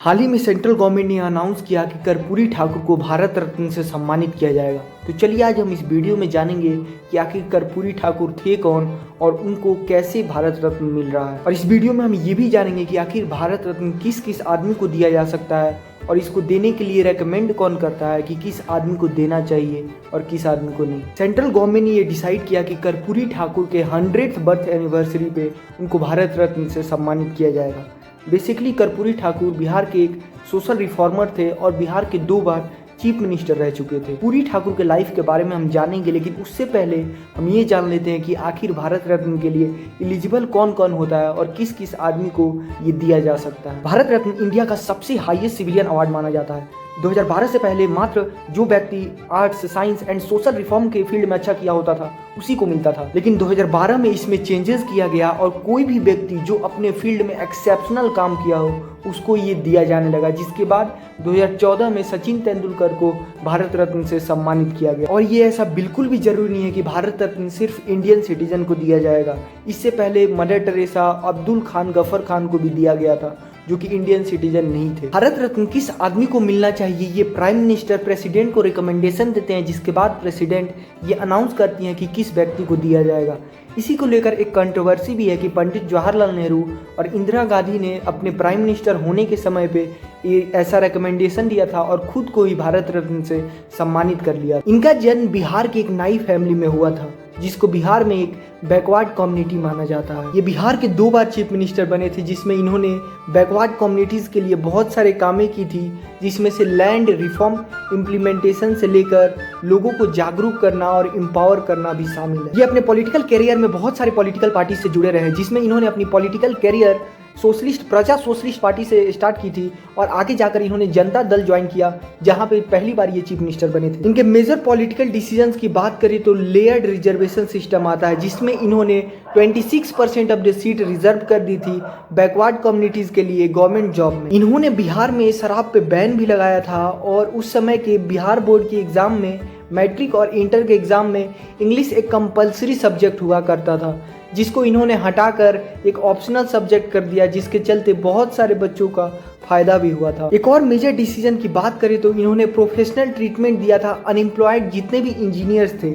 हाल ही में central government ने announce किया कि कर्पूरी ठाकुर को भारत रत्न से सम्मानित किया जाएगा। तो चलिए आज हम इस वीडियो में जानेंगे कि आखिर कर्पूरी ठाकुर थे कौन और उनको कैसे भारत रत्न मिल रहा है। और इस वीडियो में हम ये भी जानेंगे कि आखिर भारत रत्न किस किस आदमी को दिया जा सकता है और इसको देने के लिए रेकमेंड कौन करता है कि किस आदमी को देना चाहिए और किस आदमी को नहीं। सेंट्रल गवर्नमेंट ने ये डिसाइड किया कि कर्पूरी ठाकुर के 100th बर्थ एनिवर्सरी पे उनको भारत रत्न से सम्मानित किया जाएगा। बेसिकली कर्पूरी ठाकुर बिहार के एक सोशल रिफॉर्मर थे और बिहार के 2 बार चीफ मिनिस्टर रह चुके थे। पूरी ठाकुर के लाइफ के बारे में हम जानेंगे, लेकिन उससे पहले हम ये जान लेते हैं कि आखिर भारत रत्न के लिए एलिजिबल कौन कौन होता है और किस किस आदमी को ये दिया जा सकता है। भारत रत्न इंडिया का सबसे हाईएस्ट सिविलियन अवार्ड माना जाता है। 2012 से पहले मात्र जो व्यक्ति arts, science and social reform के फील्ड में अच्छा किया होता था उसी को मिलता था, लेकिन 2012 में इसमें चेंजेस किया गया और कोई भी व्यक्ति जो अपने फील्ड में एक्सेप्शनल काम किया हो उसको ये दिया जाने लगा, जिसके बाद 2014 में सचिन तेंदुलकर को भारत रत्न से सम्मानित किया गया। और ये ऐसा बिल्कुल भी जरूरी नहीं है कि भारत रत्न सिर्फ इंडियन सिटीजन को दिया जाएगा। इससे पहले mother Teresa, Abdul Khan Gruffudd Khan को भी दिया गया था जो कि इंडियन सिटीजन नहीं थे। भारत रत्न किस आदमी को मिलना चाहिए ये प्राइम मिनिस्टर प्रेसिडेंट को रिकमेंडेशन देते हैं, जिसके बाद प्रेसिडेंट ये अनाउंस करती हैं कि किस व्यक्ति को दिया जाएगा। इसी को लेकर एक कंट्रोवर्सी भी है कि पंडित जवाहरलाल नेहरू और इंदिरा गांधी ने अपने प्राइम मिनिस्टर होने के समय पे ये ऐसा रिकमेंडेशन दिया था और खुद को ही भारत रत्न से सम्मानित कर लिया। इनका जन्म बिहार की एक नाई फैमिली में हुआ था, जिसको बिहार में एक बैकवर्ड कम्युनिटी माना जाता है। ये बिहार के 2 बार चीफ मिनिस्टर बने थे, जिसमें इन्होंने बैकवर्ड कम्युनिटीज के लिए बहुत सारे कामें की थी, जिसमें से लैंड रिफॉर्म इम्प्लीमेंटेशन से लेकर लोगों को जागरूक करना और एम्पावर करना भी शामिल है। ये अपने पॉलिटिकल कैरियर में बहुत सारे पॉलिटिकल पार्टी से जुड़े रहे, जिसमें इन्होंने अपनी पॉलिटिकल कैरियर प्रजा सोशलिस्ट पार्टी से स्टार्ट की थी और आगे जाकर इन्होंने जनता दल ज्वाइन किया, जहां पे पहली बार ये चीफ मिनिस्टर बने थे। इनके मेजर पॉलिटिकल डिसीजंस की बात करें तो लेयर्ड रिजर्वेशन सिस्टम आता है, जिसमें इन्होंने 26% ऑफ द सीट रिजर्व कर दी थी बैकवर्ड कम्युनिटीज के लिए गवर्नमेंट जॉब में। इन्होंने बिहार में शराब पे बैन भी लगाया था और उस समय के बिहार बोर्ड के एग्जाम में, मैट्रिक और इंटर के एग्जाम में इंग्लिश एक कंपलसरी सब्जेक्ट हुआ करता था, जिसको इन्होंने हटाकर एक ऑप्शनल सब्जेक्ट कर दिया, जिसके चलते बहुत सारे बच्चों का फायदा भी हुआ था। एक और मेजर डिसीजन की बात करें तो इन्होंने प्रोफेशनल ट्रीटमेंट दिया था अनएम्प्लॉयड जितने भी इंजीनियर्स थे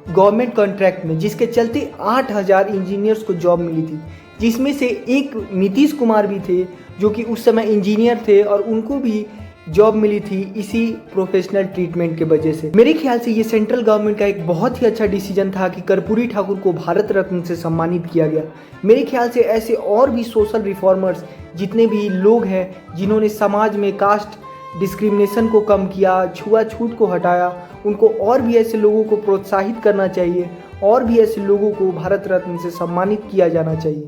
गवर्नमेंट कॉन्ट्रैक्ट में, जिसके चलते 8000 इंजीनियर्स को जॉब मिली थी, जिसमें से एक नीतीश कुमार भी थे जो कि उस समय इंजीनियर थे और उनको भी जॉब मिली थी इसी प्रोफेशनल ट्रीटमेंट के वजह से। मेरे ख्याल से ये सेंट्रल गवर्नमेंट का एक बहुत ही अच्छा डिसीजन था कि कर्पूरी ठाकुर को भारत रत्न से सम्मानित किया गया। मेरे ख्याल से ऐसे और भी सोशल रिफॉर्मर्स जितने भी लोग हैं जिन्होंने समाज में कास्ट डिस्क्रिमिनेशन को कम किया, छुआछूत को हटाया, उनको और भी ऐसे लोगों को प्रोत्साहित करना चाहिए और भी ऐसे लोगों को भारत रत्न से सम्मानित किया जाना चाहिए।